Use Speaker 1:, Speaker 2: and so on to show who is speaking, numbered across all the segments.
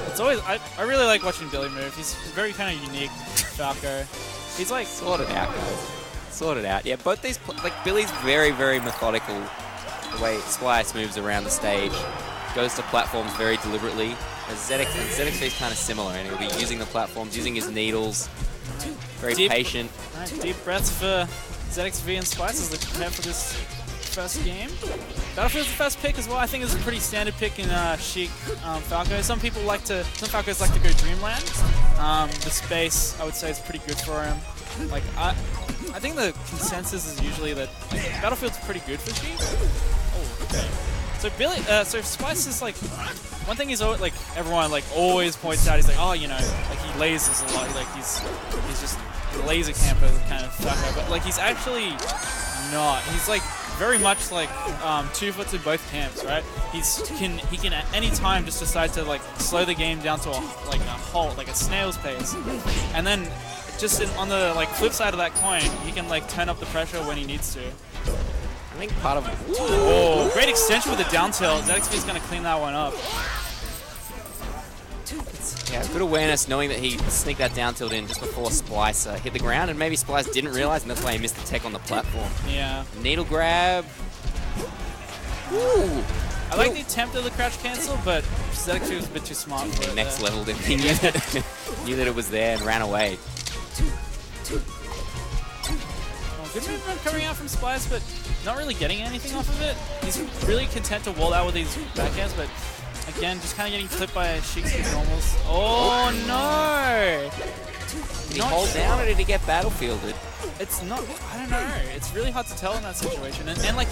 Speaker 1: It's always I really like watching Billy move. He's very kind of unique, Falco. He's like
Speaker 2: sorted out, guys. Sorted out. Yeah, both these like Billy's very, very methodical. The way Splice moves around the stage, goes to platforms very deliberately. ZXV is kind of similar, and he'll be using the platforms, using his needles. Very patient.
Speaker 1: Right, deep breaths for ZXV and Splice as they prepare for this first game. Battlefield's the first pick as well. I think it's a pretty standard pick in Sheik Falco. Some Falcos like to go Dreamland. The space, I would say, is pretty good for him. Like I think the consensus is usually that Battlefield's pretty good for Sheik. Oh, okay. So so Splice is like, one thing is like everyone like always points out. He's like, oh, you know, like he lasers a lot. Like he's just a laser camper kind of Falco, but like he's actually not. He's like very much like 2 foot in both camps, right? He can at any time just decide to like slow the game down to a halt, like a snail's pace, and then just on the like flip side of that coin, he can like turn up the pressure when he needs to.
Speaker 2: I think part of
Speaker 1: oh, great extension with the down tilt. ZXV is going to clean that one up.
Speaker 2: Yeah, good awareness, knowing that he sneaked that down tilt in just before Splice hit the ground, and maybe Splice didn't realize, and that's why he missed the tech on the platform.
Speaker 1: Yeah.
Speaker 2: Needle grab. Ooh.
Speaker 1: I like the attempt of the crouch cancel, but ZXV was a bit too smart for it.
Speaker 2: Next level, he knew that it was there and ran away.
Speaker 1: Oh, good movement coming out from Splice, but not really getting anything off of it. He's really content to wall out with these backhands, but again, just kind of getting clipped by Sheik's normals. Oh no!
Speaker 2: Did he hold down or did he get battlefielded?
Speaker 1: It's not, I don't know. It's really hard to tell in that situation. And like,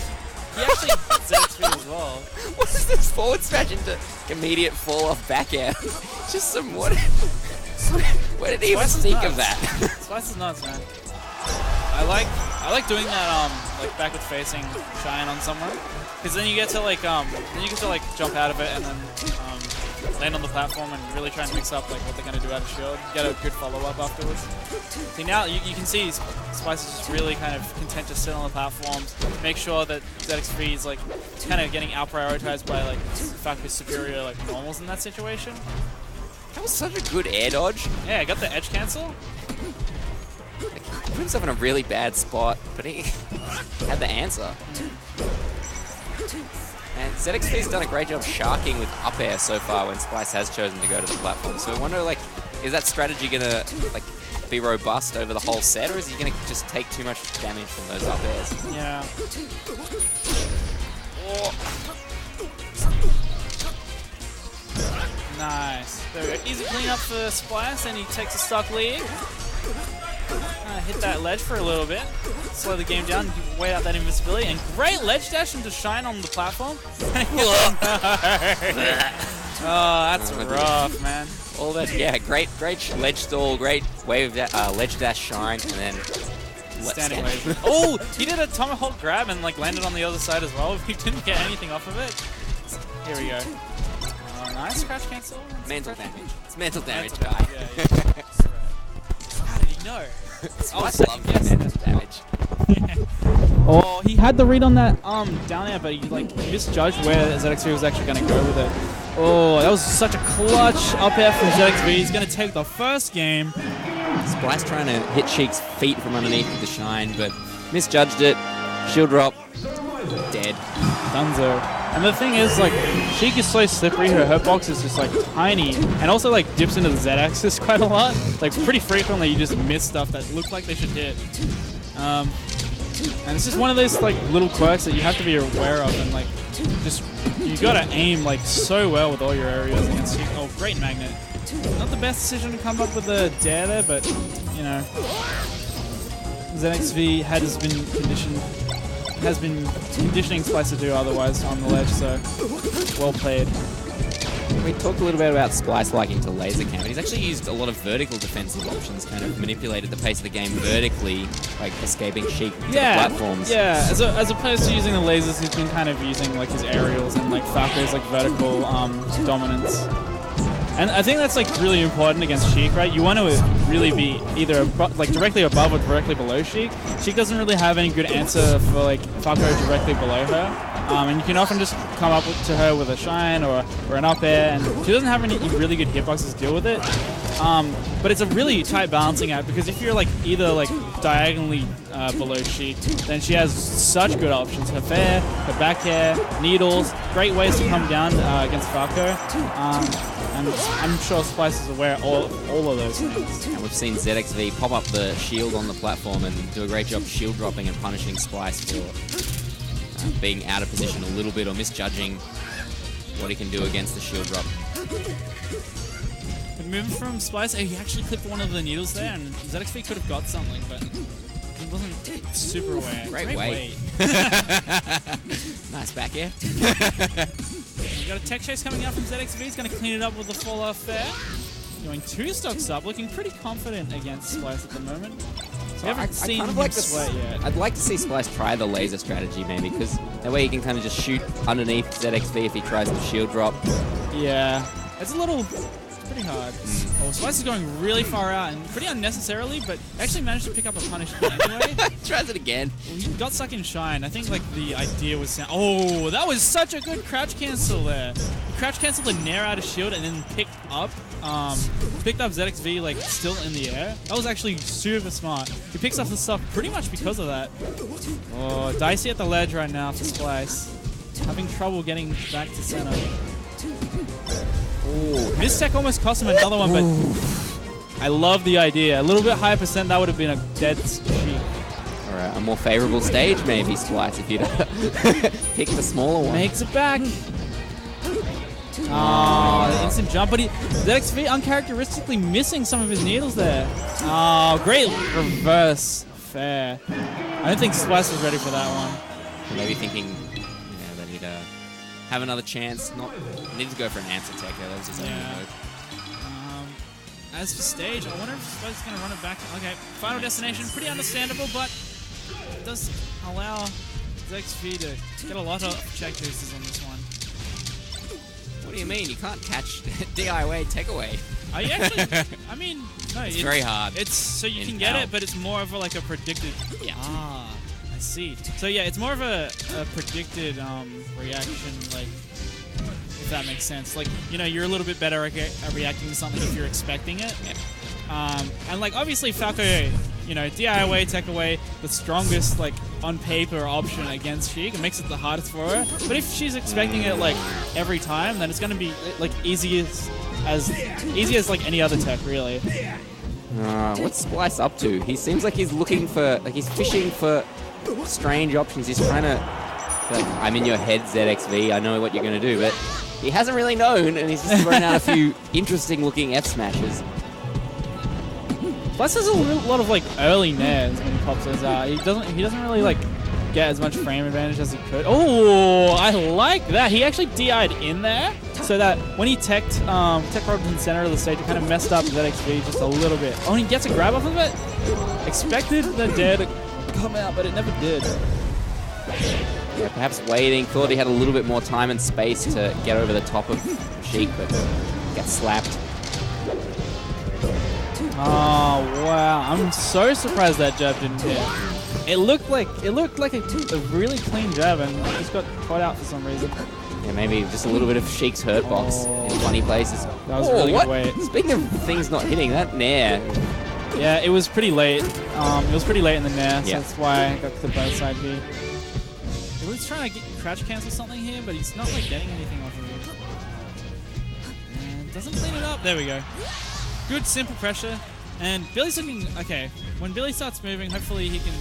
Speaker 1: he actually hit ZXV as well.
Speaker 2: What is this forward smash into immediate fall off back air? Just some what? Where did he even think of that?
Speaker 1: Splice is nuts, man. I like doing that like backward facing shine on someone, because then you get to like jump out of it and then land on the platform and really try and mix up like what they're gonna do out of shield. Get a good follow up afterwards. See, now you can see Splice is just really kind of content to sit on the platforms, make sure that ZXV is like kind of getting out prioritized by like Falco's superior like normals in that situation.
Speaker 2: That was such a good air dodge.
Speaker 1: Yeah, I got the edge cancel.
Speaker 2: Like, he put himself in a really bad spot, but he had the answer. And ZXV's done a great job sharking with up air so far when Splice has chosen to go to the platform. So I wonder, like, is that strategy gonna like be robust over the whole set, or is he gonna just take too much damage from those up airs?
Speaker 1: Yeah. Oh. Nice. There we go. Easy cleanup for Splice, and he takes a stock lead. Hit that ledge for a little bit. Slow the game down, wait out that invincibility, and great ledge dash into shine on the platform. Oh, that's rough, man.
Speaker 2: All that, yeah, great ledge stall, great wave ledge dash shine, and then
Speaker 1: standing wave. Oh, he did a tomahawk grab and like landed on the other side as well. He didn't get anything off of it. Here we go. Nice crouch cancel.
Speaker 2: Mental damage. It's mental damage, guy.
Speaker 1: Yeah. How did he know?
Speaker 2: I love mental damage.
Speaker 1: Oh, he had the read on that down there, but he like misjudged where ZXV was actually going to go with it. Oh, that was such a clutch up air from ZXV. He's going to take the first game.
Speaker 2: Splice trying to hit Sheik's feet from underneath with the shine, but misjudged it. Shield drop. Dead.
Speaker 1: Dunzo. And the thing is, like, Sheik is so slippery, her hurtbox is just, like, tiny, and also, like, dips into the Z-axis quite a lot. Like, pretty frequently you just miss stuff that look like they should hit. And it's just one of those, like, little quirks that you have to be aware of, and, like, just, you gotta aim, like, so well with all your areas against Sheik. Oh, great magnet. Not the best decision to come up with a dare there, but, you know, ZXV has been conditioning Splice to do otherwise on the ledge, so well played.
Speaker 2: We talked a little bit about Splice liking to laser camp, but he's actually used a lot of vertical defensive options, kind of manipulated the pace of the game vertically, like escaping Sheik to the platforms.
Speaker 1: Yeah, as opposed to using the lasers, he's been kind of using like his aerials and like Falco's like vertical dominance. And I think that's like really important against Sheik, right? You want to really be either like directly above or directly below Sheik. Sheik doesn't really have any good answer for like Falco directly below her. And you can often just come up to her with a shine or an up air, and she doesn't have any really good hitboxes to deal with it. But it's a really tight balancing act, because if you're like either like diagonally below Sheik, then she has such good options. Her fair, her back air, needles, great ways to come down against Falco. And I'm sure Splice is aware of all of those things.
Speaker 2: And we've seen ZXV pop up the shield on the platform and do a great job shield dropping and punishing Splice for being out of position a little bit or misjudging what he can do against the shield drop.
Speaker 1: Moving from Splice, he actually clipped one of the needles there, and ZXV could have got something, but he wasn't super aware.
Speaker 2: Great weight. Nice back air.
Speaker 1: You got a tech chase coming out from ZXV. He's going to clean it up with the fall off fair. Doing 2 stocks up, looking pretty confident against Splice at the moment. So we haven't seen him sweat yet.
Speaker 2: I'd like to see Splice try the laser strategy maybe, because that way he can kind of just shoot underneath ZXV if he tries the shield drop.
Speaker 1: Yeah, it's pretty hard. Oh, Splice is going really far out and pretty unnecessarily, but actually managed to pick up a punish anyway.
Speaker 2: Tries it again.
Speaker 1: Well, he got stuck in shine. I think like the idea was... Oh, that was such a good crouch cancel there. He crouch canceled the nair out of shield and then picked up ZXV like still in the air. That was actually super smart. He picks up the stuff pretty much because of that. Oh, dicey at the ledge right now for Splice. Having trouble getting back to center. Ooh, this tech almost cost him another one, but I love the idea. A little bit higher percent, that would have been a dead Sheik.
Speaker 2: Or a more favorable stage, maybe, Splice, if you'd pick the smaller one.
Speaker 1: Makes it back. Oh, the instant jump, but ZXV uncharacteristically missing some of his needles there. Oh, great reverse fair. I don't think Splice was ready for that one.
Speaker 2: Maybe thinking that he'd have another chance. Need to go for an answer tech there. That was his only hope.
Speaker 1: As for stage, I wonder if Splice is going to run it back. Okay, final destination, pretty understandable, but it does allow ZXV to get a lot of check boosters on this one.
Speaker 2: What do you mean? You can't catch DI away, take away.
Speaker 1: I actually, I mean, no.
Speaker 2: It's very hard.
Speaker 1: It's so you can get it, but it's more of like a predicted.
Speaker 2: Yeah.
Speaker 1: Ah, I see. So yeah, it's more of a predicted reaction, like, if that makes sense. Like, you know, you're a little bit better at reacting to something if you're expecting it.
Speaker 2: Yeah.
Speaker 1: And like obviously Falco, you know, DI away, tech away, the strongest like on paper option against Sheik. It makes it the hardest for her. But if she's expecting it like every time, then it's going to be like easy as like any other tech, really.
Speaker 2: What's Splice up to? He seems like he's looking for, like he's fishing for strange options. He's trying to, like, I'm in your head, ZXV. I know what you're going to do, but he hasn't really known, and he's just thrown out a few interesting-looking F smashes.
Speaker 1: Splice has a lot of like early nairs when he pops those out. He doesn't really like get as much frame advantage as he could. Oh, I like that. He actually DI'd in there, so that when he teched robbed in the center of the stage, it kind of messed up ZXV just a little bit. Oh, and he gets a grab off of it. Expected the dare to come out, but it never did.
Speaker 2: Yeah, perhaps waiting. Thought he had a little bit more time and space to get over the top of Sheik, but gets slapped.
Speaker 1: Oh wow! I'm so surprised that jab didn't hit. It looked like a really clean jab, and it just got caught out for some reason.
Speaker 2: Yeah, maybe just a little bit of Sheik's hurt box in funny places.
Speaker 1: That was a really good weight.
Speaker 2: Speaking of things not hitting, that nair.
Speaker 1: Yeah, it was pretty late. It was pretty late in the nair, so that's why I got clipped by the side B. He was trying to crouch cancel something here, but he's not like getting anything off of it. And doesn't clean it up. There we go. Good simple pressure. And Billy's looking okay. When Billy starts moving, hopefully he can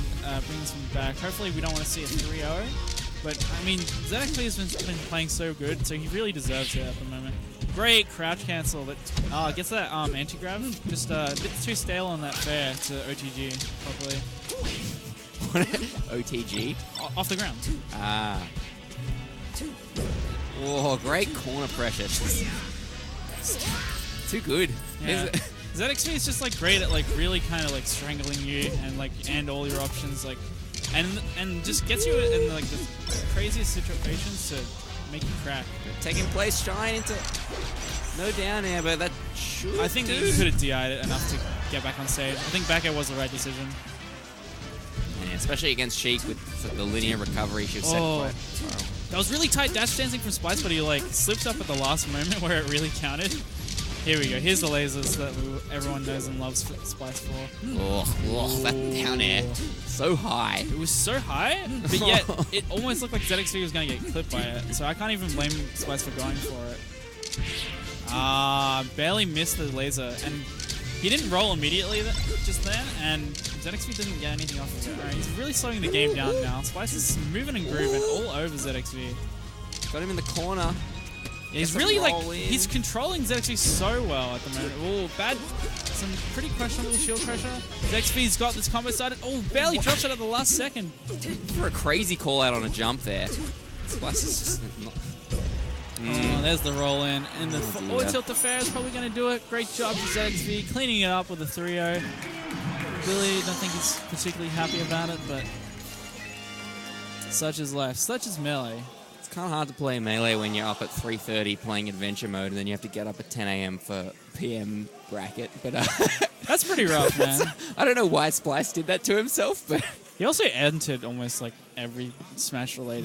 Speaker 1: bring this one back. Hopefully we don't want to see a 3-0. But I mean, ZXV has been playing so good, so he really deserves it at the moment. Great crouch cancel, but gets that anti-grab. Just a bit too stale on that fair to OTG properly.
Speaker 2: OTG?
Speaker 1: Off the ground.
Speaker 2: Ah. Oh, great corner pressure. Too good.
Speaker 1: Yeah. ZXV is just like great at like really kind of like strangling you and all your options and just gets you in like the craziest situations to make you crack.
Speaker 2: Taking place shine into no down air, but that should.
Speaker 1: I think he could have DI'd it enough to get back on stage. I think back air was the right decision.
Speaker 2: Yeah, especially against Sheik with the linear recovery, she was set quite well.
Speaker 1: That was really tight dash dancing from Splice, but he like slipped up at the last moment where it really counted. Here we go. Here's the lasers that everyone knows and loves Splice for.
Speaker 2: Oh, that down air. So high.
Speaker 1: It was so high, but yet it almost looked like ZXV was going to get clipped by it. So I can't even blame Splice for going for it. Barely missed the laser. And he didn't roll immediately just then, and ZXV didn't get anything off of it. Alright, he's really slowing the game down now. Splice is moving and grooving all over ZXV.
Speaker 2: Got him in the corner.
Speaker 1: Yeah, he's really he's controlling ZXV so well at the moment. Oh, some pretty questionable shield pressure. ZXV's got this combo started. Oh, barely drops it at the last second.
Speaker 2: For a crazy call out on a jump there. Splice is just not...
Speaker 1: Oh, there's the roll in. And the forward tilt to fair is probably going to do it. Great job to ZXV, cleaning it up with a 3-0. Billy, don't think he's particularly happy about it, but such is life. Such is Melee.
Speaker 2: It's kind of hard to play Melee when you're up at 3:30 playing Adventure Mode, and then you have to get up at 10 a.m. for PM bracket. But
Speaker 1: that's pretty rough, man.
Speaker 2: I don't know why Splice did that to himself, but
Speaker 1: he also entered almost like every Smash related